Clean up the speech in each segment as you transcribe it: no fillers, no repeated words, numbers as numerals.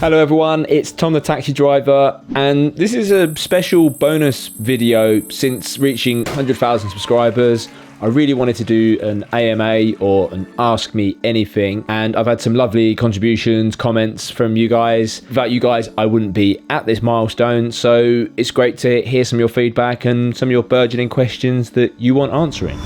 Hello everyone, it's Tom the Taxi Driver, and this is a special bonus video since reaching 100,000 subscribers. I really wanted to do an AMA or an Ask Me Anything, and I've had some lovely contributions, comments from you guys. Without you guys, I wouldn't be at this milestone, so it's great to hear some of your feedback and some of your burgeoning questions that you want answering.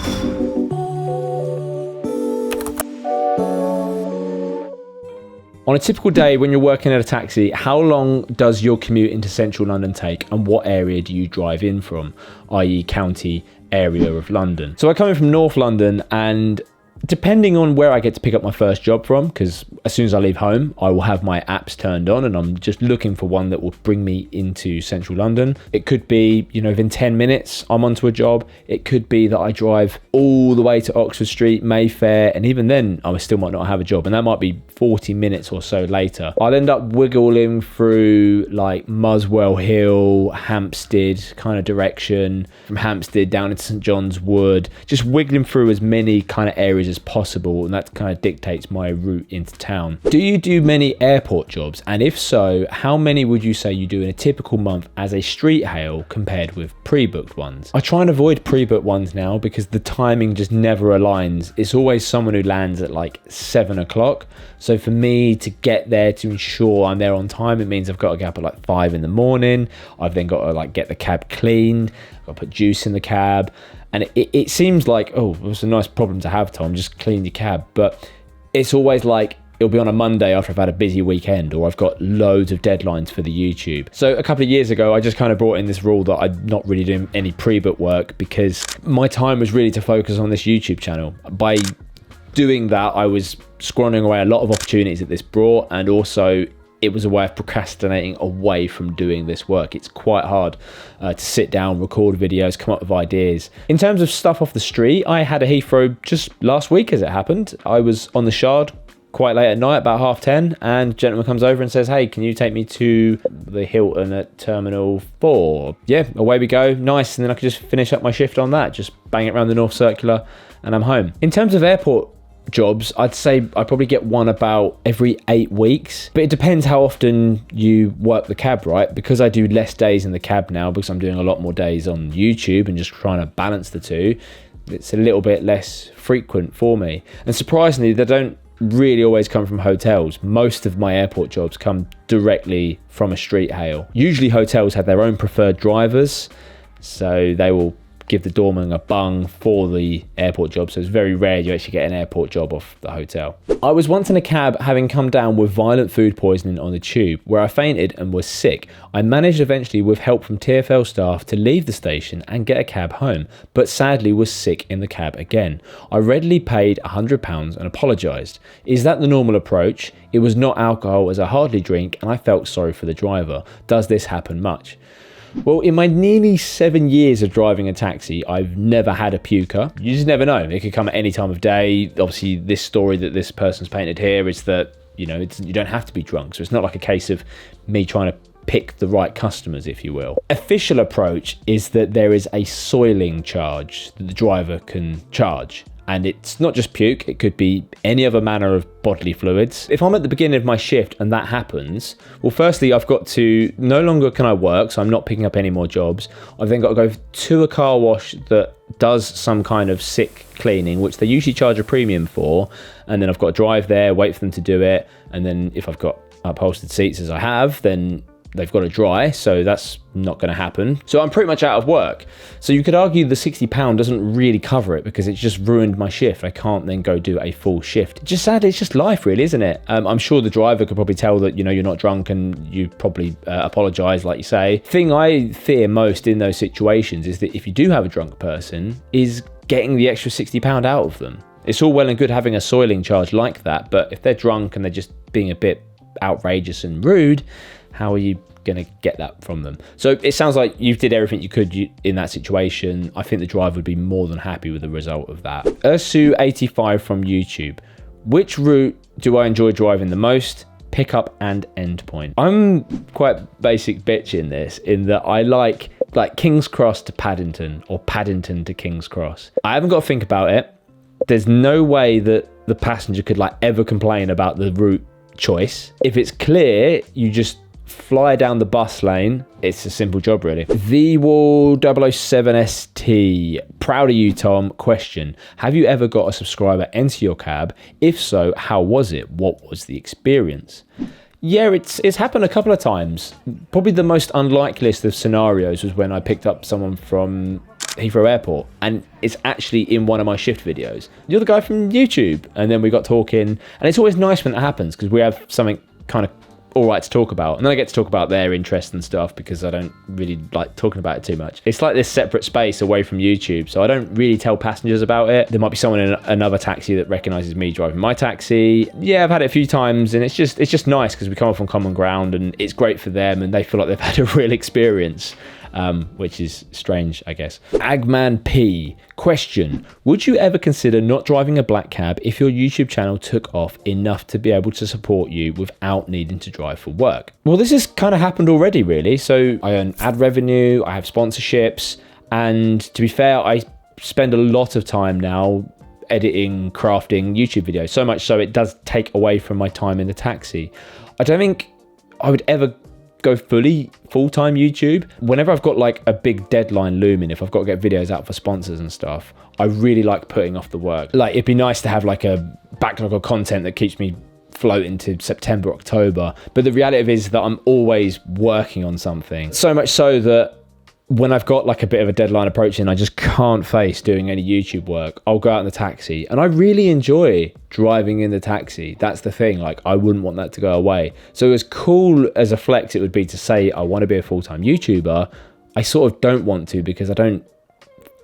On a typical day when you're working at a taxi, how long does your commute into central London take, and what area do you drive in from, i.e. county area of London? So I come in from North London, and depending on where I get to pick up my first job from, because as soon as I leave home, I will have my apps turned on and I'm just looking for one that will bring me into central London. It could be, within 10 minutes, I'm onto a job. It could be that I drive all the way to Oxford Street, Mayfair, and even then I still might not have a job, and that might be 40 minutes or so later. I'll end up wiggling through like Muswell Hill, Hampstead kind of direction, from Hampstead down into St John's Wood, just wiggling through as many kind of areas as possible, and that kind of dictates my route into town. Do you do many airport jobs? And if so, how many would you say you do in a typical month as a street hail compared with pre-booked ones? I try and avoid pre-booked ones now because the timing just never aligns. It's always someone who lands at like 7 o'clock. So for me to get there, to ensure I'm there on time, it means I've got to get up at like 5 in the morning. I've then got to like get the cab cleaned. I've got to put juice in the cab. And it seems like, oh, it's a nice problem to have, Tom, just clean your cab. But it's always like, it'll be on a Monday after I've had a busy weekend, or I've got loads of deadlines for the YouTube. So a couple of years ago, I just kind of brought in this rule that I'm not really doing any pre-book work because my time was really to focus on this YouTube channel. By doing that, I was squandering away a lot of opportunities that this brought, and also it was a way of procrastinating away from doing this work. It's quite hard to sit down, record videos, come up with ideas. In terms of stuff off the street, I had a Heathrow just last week as it happened. I was on the Shard quite late at night, about 10:30, and a gentleman comes over and says, hey, can you take me to the Hilton at Terminal 4? Yeah, away we go. Nice. And then I could just finish up my shift on that, just bang it around the North Circular, and I'm home. In terms of airport jobs, I'd say I probably get one about every 8 weeks, but it depends how often you work the cab, right? Because I do less days in the cab now, because I'm doing a lot more days on YouTube and just trying to balance the two, it's a little bit less frequent for me. And surprisingly, they don't really always come from hotels. Most of my airport jobs come directly from a street hail. Usually hotels have their own preferred drivers, so they will give the doorman a bung for the airport job, so it's very rare you actually get an airport job off the hotel. I was once in a cab having come down with violent food poisoning on the tube, where I fainted and was sick. I managed eventually, with help from TfL staff, to leave the station and get a cab home, but sadly was sick in the cab again. I readily paid £100 and apologised. Is that the normal approach? It was not alcohol, as I hardly drink, and I felt sorry for the driver. Does this happen much? Well, in my nearly 7 years of driving a taxi, I've never had a puker. You just never know. It could come at any time of day. Obviously, this story that this person's painted here is that, you don't have to be drunk. So it's not like a case of me trying to pick the right customers, if you will. Official approach is that there is a soiling charge that the driver can charge. And it's not just puke, it could be any other manner of bodily fluids. If I'm at the beginning of my shift and that happens, well, firstly, I've got to, no longer can I work, so I'm not picking up any more jobs. I've then got to go to a car wash that does some kind of sick cleaning, which they usually charge a premium for. And then I've got to drive there, wait for them to do it. And then if I've got upholstered seats, as I have, then they've got to dry, so that's not going to happen. So I'm pretty much out of work. So you could argue the £60 doesn't really cover it because it's just ruined my shift. I can't then go do a full shift. Just sadly, it's just life really, isn't it? I'm sure the driver could probably tell that, you're not drunk, and you probably apologise, like you say. Thing I fear most in those situations is that if you do have a drunk person, is getting the extra £60 out of them. It's all well and good having a soiling charge like that, but if they're drunk and they're just being a bit outrageous and rude, how are you going to get that from them? So it sounds like you did everything you could in that situation. I think the driver would be more than happy with the result of that. Ursu85 from YouTube. Which route do I enjoy driving the most? Pickup and endpoint. I'm quite basic bitch in this, in that I like King's Cross to Paddington, or Paddington to King's Cross. I haven't got to think about it. There's no way that the passenger could ever complain about the route choice. If it's clear, you just fly down the bus lane. It's a simple job, really. VWall 007ST. Proud of you, Tom. Question: have you ever got a subscriber enter your cab? If so, how was it? What was the experience? Yeah, it's happened a couple of times. Probably the most unlikeliest of scenarios was when I picked up someone from Heathrow Airport, and it's actually in one of my shift videos. You're the guy from YouTube. And then we got talking, and it's always nice when that happens because we have something kind of all right to talk about, and then I get to talk about their interests and stuff because I don't really like talking about it too much. It's like this separate space away from YouTube, so I don't really tell passengers about it. There might be someone in another taxi that recognizes me driving my taxi. Yeah, I've had it a few times, and it's just nice because we come off on common ground, and it's great for them, and they feel like they've had a real experience. Which is strange, I guess. Agman P. Question: would you ever consider not driving a black cab if your YouTube channel took off enough to be able to support you without needing to drive for work? Well, this has kind of happened already, really. So I earn ad revenue, I have sponsorships, and to be fair, I spend a lot of time now editing, crafting YouTube videos, so much so it does take away from my time in the taxi. I don't think I would ever go full-time YouTube. Whenever I've got like a big deadline looming, if I've got to get videos out for sponsors and stuff, I really like putting off the work. Like, it'd be nice to have like a backlog of content that keeps me floating to September, October. But the reality is that I'm always working on something. So much so that when I've got like a bit of a deadline approaching, I just can't face doing any YouTube work. I'll go out in the taxi, and I really enjoy driving in the taxi. That's the thing. Like, I wouldn't want that to go away. So as cool as a flex it would be to say I want to be a full-time YouTuber, I sort of don't want to because I don't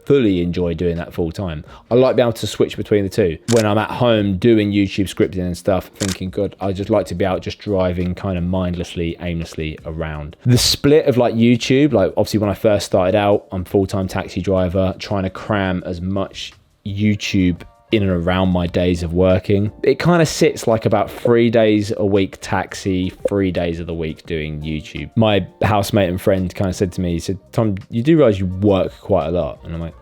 fully enjoy doing that full time. I like being able to switch between the two. When I'm at home doing YouTube scripting and stuff, thinking, God, I just like to be out just driving kind of mindlessly, aimlessly around. The split of like YouTube, like obviously when I first started out, I'm full-time taxi driver, trying to cram as much YouTube in and around my days of working. It kind of sits like about 3 days a week taxi, 3 days of the week doing YouTube. My housemate and friend kind of said to me, he said, Tom, you do realize you work quite a lot? And I'm like,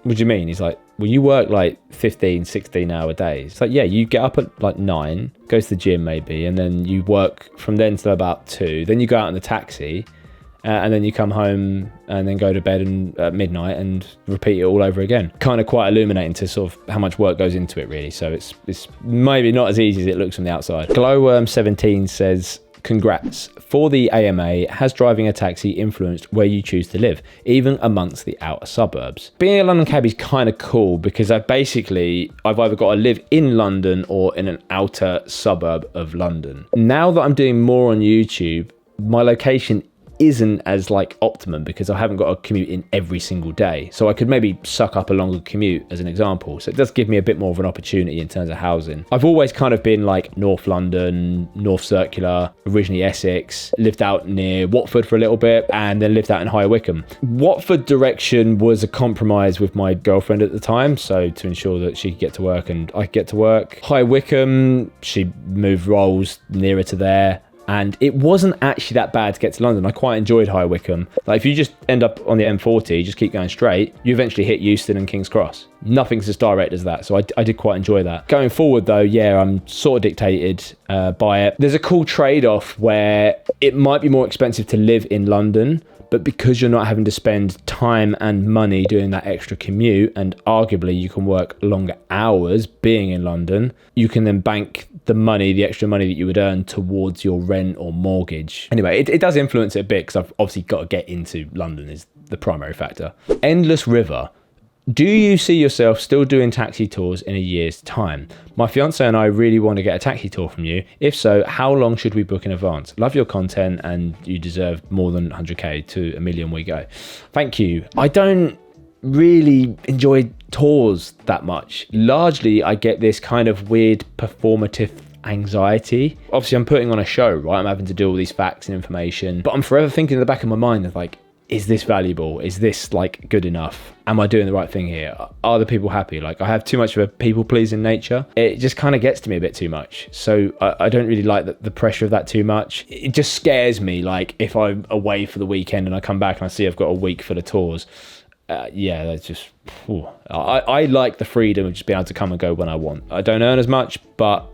what do you mean? He's like, well, you work like 15, 16 hour days. It's like, yeah, you get up at like 9, go to the gym maybe, and then you work from then till about 2. Then you go out in the taxi, and then you come home and then go to bed at midnight and repeat it all over again. Kind of quite illuminating to sort of how much work goes into it, really. So it's maybe not as easy as it looks from the outside. Glowworm17 says, congrats. For the AMA, has driving a taxi influenced where you choose to live, even amongst the outer suburbs? Being a London cabbie is kind of cool because I've either got to live in London or in an outer suburb of London. Now that I'm doing more on YouTube, my location isn't as like optimum because I haven't got to commute in every single day. So I could maybe suck up a longer commute as an example. So it does give me a bit more of an opportunity in terms of housing. I've always kind of been like North London, North Circular, originally Essex, lived out near Watford for a little bit, and then lived out in High Wycombe. Watford direction was a compromise with my girlfriend at the time, so to ensure that she could get to work and I could get to work. High Wycombe, she moved roles nearer to there. And it wasn't actually that bad to get to London. I quite enjoyed High Wycombe. Like, if you just end up on the M40, just keep going straight, you eventually hit Euston and King's Cross. Nothing's as direct as that. So I did quite enjoy that. Going forward though, yeah, I'm sort of dictated by it. There's a cool trade-off where it might be more expensive to live in London, but because you're not having to spend time and money doing that extra commute, and arguably you can work longer hours being in London, you can then bank the extra money that you would earn towards your rent or mortgage. Anyway, it does influence it a bit because I've obviously got to get into London is the primary factor. Endless River. Do you see yourself still doing taxi tours in a year's time? My fiance and I really want to get a taxi tour from you. If so, how long should we book in advance? Love your content and you deserve more than 100k to a million we go. Thank you. I don't really enjoy tours that much. Largely, I get this kind of weird performative anxiety. Obviously, I'm putting on a show, right? I'm having to do all these facts and information, but I'm forever thinking in the back of my mind of like, is this valuable? Is this like good enough? Am I doing the right thing here? Are the people happy? Like, I have too much of a people-pleasing nature. It just kind of gets to me a bit too much. So I don't really like the pressure of that too much. It just scares me. Like, if I'm away for the weekend and I come back and I see I've got a week full of tours, yeah, that's just, I like the freedom of just being able to come and go when I want. I don't earn as much, but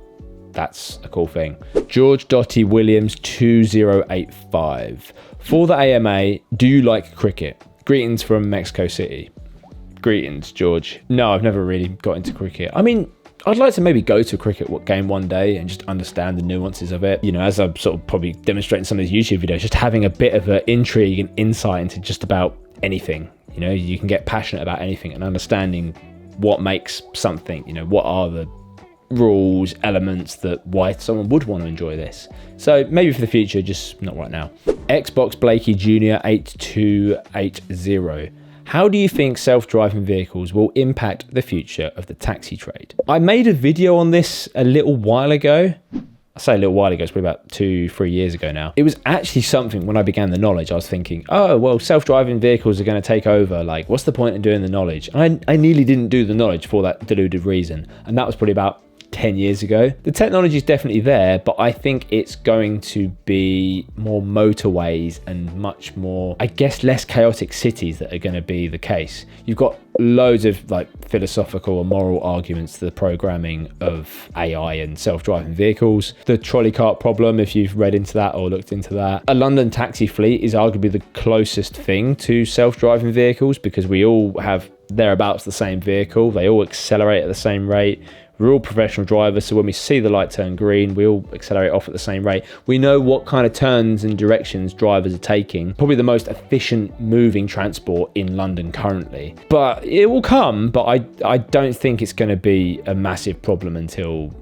that's a cool thing. George Dottie Williams 2085. For the AMA, do you like cricket? Greetings from Mexico City. Greetings, George. No, I've never really got into cricket. I mean, I'd like to maybe go to a cricket game one day and just understand the nuances of it. You know, as I'm sort of probably demonstrating some of these YouTube videos, just having a bit of an intrigue and insight into just about anything. You know, you can get passionate about anything, and understanding what makes something, you know, what are the rules, elements that why someone would want to enjoy this. So maybe for the future, just not right now. Xbox Blakey Jr. 8280. How do you think self-driving vehicles will impact the future of the taxi trade? I made a video on this a little while ago. I say a little while ago, it's probably about 2-3 years ago now. It was actually something when I began the knowledge, I was thinking, oh, well, self-driving vehicles are going to take over. Like, what's the point in doing the knowledge? And I nearly didn't do the knowledge for that deluded reason. And that was probably about 10 years ago. The technology is definitely there, but I think it's going to be more motorways and much more, I guess, less chaotic cities that are going to be the case. You've got loads of like philosophical and moral arguments to the programming of AI and self-driving vehicles. The trolley cart problem, if you've read into that or looked into that. A London taxi fleet is arguably the closest thing to self-driving vehicles, because we all have thereabouts the same vehicle. They all accelerate at the same rate. We're all professional drivers, so when we see the light turn green, we all accelerate off at the same rate. We know what kind of turns and directions drivers are taking. Probably the most efficient moving transport in London currently. But it will come, but I don't think it's going to be a massive problem until,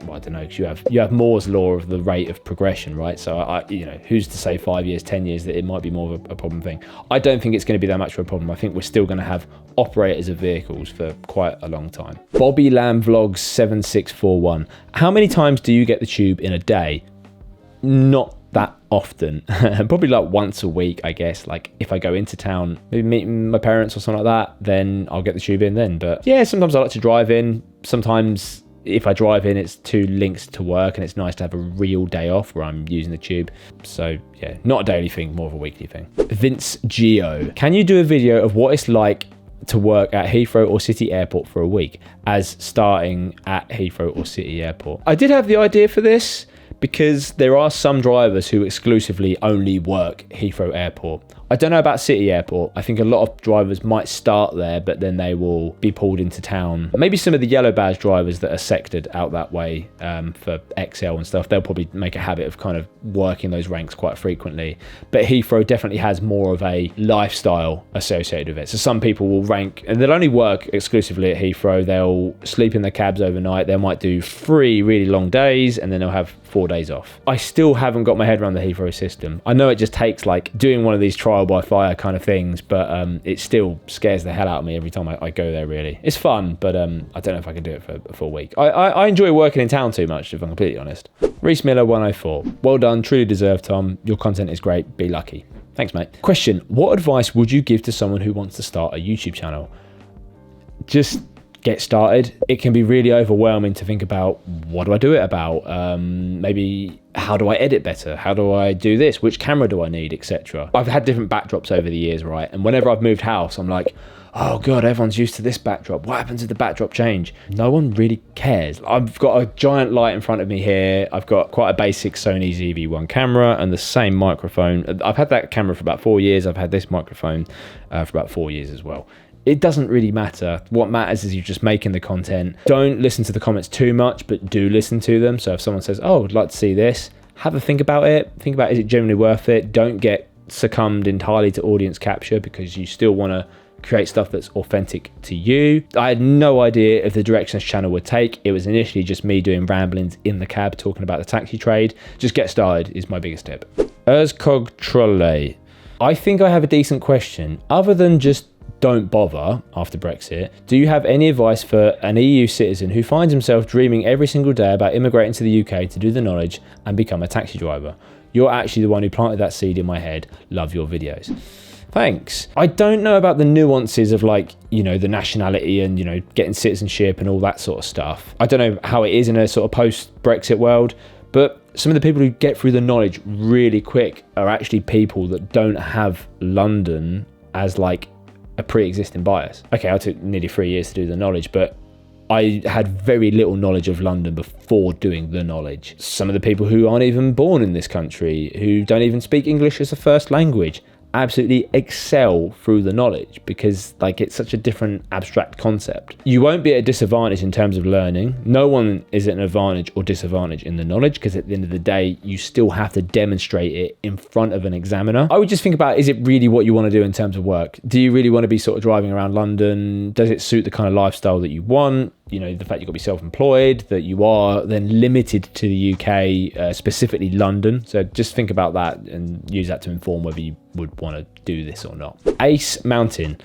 well, I don't know, because you have Moore's law of the rate of progression, right? So you know, who's to say 5 years, 10 years that it might be more of a problem thing? I don't think it's going to be that much of a problem. I think we're still going to have operators of vehicles for quite a long time. Bobby Lamb Vlogs 7641. How many times do you get the tube in a day? Not that often. Probably like once a week, I guess. Like if I go into town, maybe meeting my parents or something like that, then I'll get the tube in then. But yeah, sometimes I like to drive in. Sometimes if I drive in, it's too linked to work, and it's nice to have a real day off where I'm using the tube. So yeah, not a daily thing, more of a weekly thing. Vince Geo, can you do a video of what it's like to work at Heathrow or City Airport for a week, as starting at Heathrow or City Airport? I did have the idea for this because there are some drivers who exclusively only work Heathrow Airport. I don't know about City Airport. I think a lot of drivers might start there, but then they will be pulled into town. Maybe some of the yellow badge drivers that are sectored out that way for XL and stuff, they'll probably make a habit of kind of working those ranks quite frequently. But Heathrow definitely has more of a lifestyle associated with it. So some people will rank, and they'll only work exclusively at Heathrow. They'll sleep in their cabs overnight. They might do 3 really long days, and then they'll have 4 days off. I still haven't got my head around the Heathrow system. I know it just takes like doing one of these trial by fire kind of things, but it still scares the hell out of me every time I go there, really. It's fun, but I don't know if I can do it for a full week. I enjoy working in town too much, if I'm completely honest. Reese Miller 104. Well done, truly deserved, Tom. Your content is great. Be lucky. Thanks, mate. Question: what advice would you give to someone who wants to start a YouTube channel? Just get started. It can be really overwhelming to think about, what do I do it about? Maybe how do I edit better? How do I do this? Which camera do I need, etc. I've had different backdrops over the years, right? And whenever I've moved house, I'm like, oh god, everyone's used to this backdrop. What happens if the backdrop change? No one really cares. I've got a giant light in front of me here. I've got quite a basic Sony ZV-1 camera and the same microphone. I've had that camera for about 4 years. I've had this microphone for about 4 years as well. It doesn't really matter. What matters is you're just making the content. Don't listen to the comments too much, but do listen to them. So if someone says, oh, I'd like to see this, have a think about it. Think about, is it genuinely worth it? Don't get succumbed entirely to audience capture, because you still want to create stuff that's authentic to you. I had no idea if the direction this channel would take. It was initially just me doing ramblings in the cab talking about the taxi trade. Just get started is my biggest tip. Erzcog Trolle. I think I have a decent question. Other than just don't bother after Brexit, do you have any advice for an EU citizen who finds himself dreaming every single day about immigrating to the UK to do the knowledge and become a taxi driver? You're actually the one who planted that seed in my head. Love your videos. Thanks. I don't know about the nuances of, like, you know, the nationality and, you know, getting citizenship and all that sort of stuff. I don't know how it is in a sort of post-Brexit world, but some of the people who get through the knowledge really quick are actually people that don't have London as like a pre-existing bias. Okay, I took nearly 3 years to do the knowledge, but I had very little knowledge of London before doing the knowledge. Some of the people who aren't even born in this country, who don't even speak English as a first language, absolutely excel through the knowledge because like it's such a different abstract concept. You won't be at a disadvantage in terms of learning. No one is at an advantage or disadvantage in the knowledge because at the end of the day you still have to demonstrate it in front of an examiner. I would just think about, is it really what you want to do in terms of work? Do you really want to be sort of driving around London? Does it suit the kind of lifestyle that you want? You know, the fact you've got to be self-employed, that you are then limited to the UK, specifically London. So just think about that and use that to inform whether you would want to do this or not. Ace Mountain.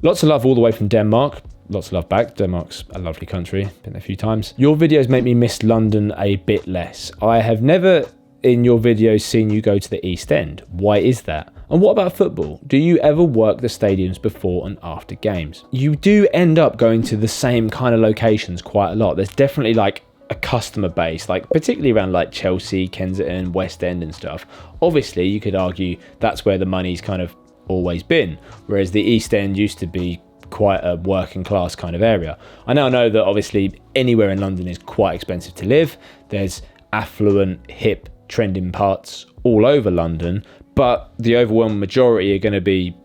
Lots of love all the way from Denmark. Lots of love back. Denmark's a lovely country. Been there a few times. Your videos make me miss London a bit less. I have never in your videos seen you go to the East End. Why is that? And what about football? Do you ever work the stadiums before and after games? You do end up going to the same kind of locations quite a lot. There's definitely like a customer base, like particularly around like Chelsea, Kensington, West End and stuff. Obviously, you could argue that's where the money's kind of always been, whereas the East End used to be quite a working class kind of area. I now know that obviously anywhere in London is quite expensive to live. There's affluent, hip, trending parts all over London, but the overwhelming majority are going to be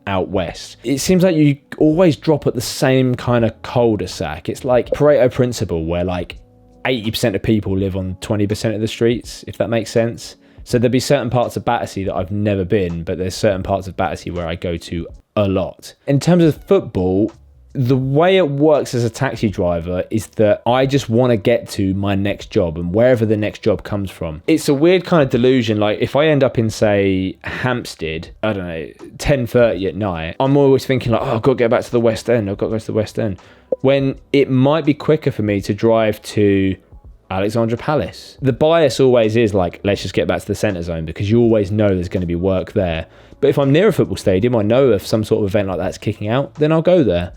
out west. It seems like you always drop at the same kind of cul-de-sac. It's like Pareto principle where like 80% of people live on 20% of the streets, if that makes sense. So there'll be certain parts of Battersea that I've never been, but there's certain parts of Battersea where I go to a lot. In terms of football, the way it works as a taxi driver is that I just want to get to my next job and wherever the next job comes from. It's a weird kind of delusion. Like if I end up in, say, Hampstead, I don't know, 10:30 at night, I'm always thinking like, oh, I've got to get back to the West End. I've got to go to the West End. When it might be quicker for me to drive to Alexandra Palace. The bias always is like, let's just get back to the centre zone because you always know there's going to be work there. But if I'm near a football stadium, I know if some sort of event like that's kicking out, then I'll go there.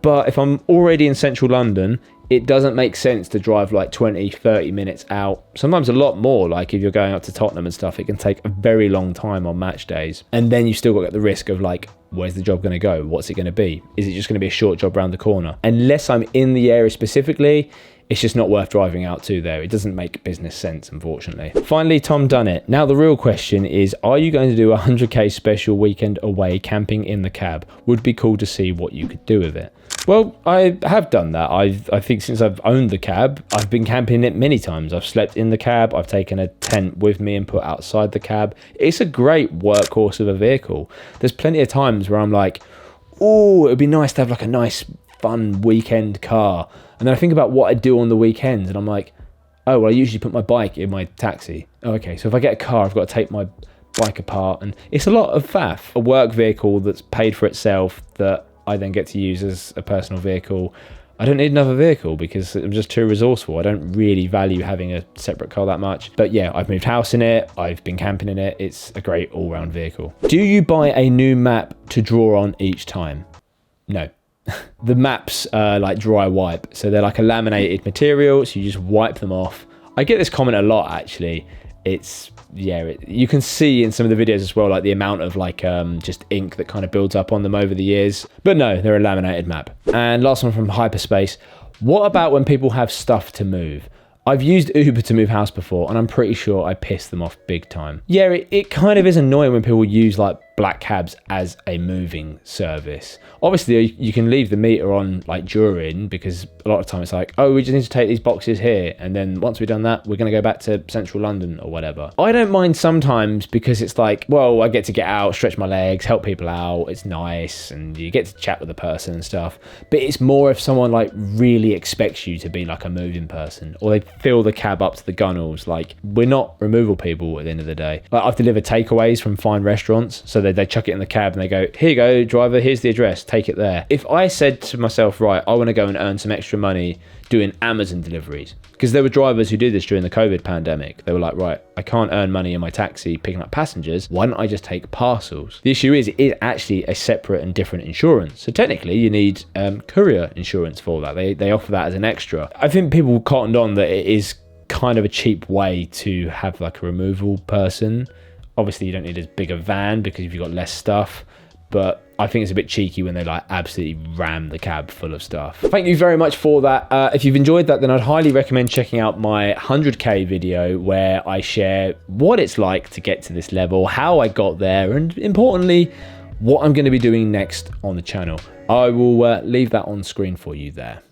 But if I'm already in central London, it doesn't make sense to drive like 20, 30 minutes out. Sometimes a lot more, like if you're going up to Tottenham and stuff, it can take a very long time on match days. And then you still got the risk of like, where's the job going to go? What's it going to be? Is it just going to be a short job around the corner? Unless I'm in the area specifically, it's just not worth driving out to there. It doesn't make business sense, unfortunately. Finally, Tom Dunnett. Now the real question is, are you going to do a 100k special weekend away camping in the cab? Would be cool to see what you could do with it. Well, I have done that. I think since I've owned the cab, I've been camping it many times. I've slept in the cab. I've taken a tent with me and put outside the cab. It's a great workhorse of a vehicle. There's plenty of times where I'm like, oh, it'd be nice to have like a nice, fun weekend car. And then I think about what I do on the weekends and I'm like, oh, well, I usually put my bike in my taxi. Oh, okay, so if I get a car, I've got to take my bike apart. And it's a lot of faff. A work vehicle that's paid for itself that I then get to use as a personal vehicle. I don't need another vehicle because I'm just too resourceful. I don't really value having a separate car that much. But yeah, I've moved house in it. I've been camping in it. It's a great all-round vehicle. Do you buy a new map to draw on each time? No. The maps are like dry wipe. So they're like a laminated material. So you just wipe them off. I get this comment a lot, actually. It's, yeah, you can see in some of the videos as well, like the amount of like just ink that kind of builds up on them over the years. But no, they're a laminated map. And last one from Hyperspace. What about when people have stuff to move? I've used Uber to move house before and I'm pretty sure I pissed them off big time. Yeah, it kind of is annoying when people use like black cabs as a moving service. Obviously, you can leave the meter on like during, because a lot of time it's like, oh, we just need to take these boxes here. And then once we've done that, we're going to go back to central London or whatever. I don't mind sometimes because it's like, well, I get to get out, stretch my legs, help people out. It's nice. And you get to chat with the person and stuff. But it's more if someone like really expects you to be like a moving person, or they fill the cab up to the gunnels. Like, we're not removal people at the end of the day. Like, I've delivered takeaways from fine restaurants. So they chuck it in the cab and they go, here you go, driver, here's the address, take it there. If I said to myself, right, I want to go and earn some extra money doing Amazon deliveries, because there were drivers who did this during the COVID pandemic. They were like, right, I can't earn money in my taxi picking up passengers. Why don't I just take parcels? The issue is, it is actually a separate and different insurance. So technically you need courier insurance for that. They offer that as an extra. I think people cottoned on that it is kind of a cheap way to have like a removal person. Obviously, you don't need as big a van because you've got less stuff. but I think it's a bit cheeky when they like absolutely ram the cab full of stuff. Thank you very much for that. If you've enjoyed that, then I'd highly recommend checking out my 100k video where I share what it's like to get to this level, how I got there, and importantly, what I'm going to be doing next on the channel. I will leave that on screen for you there.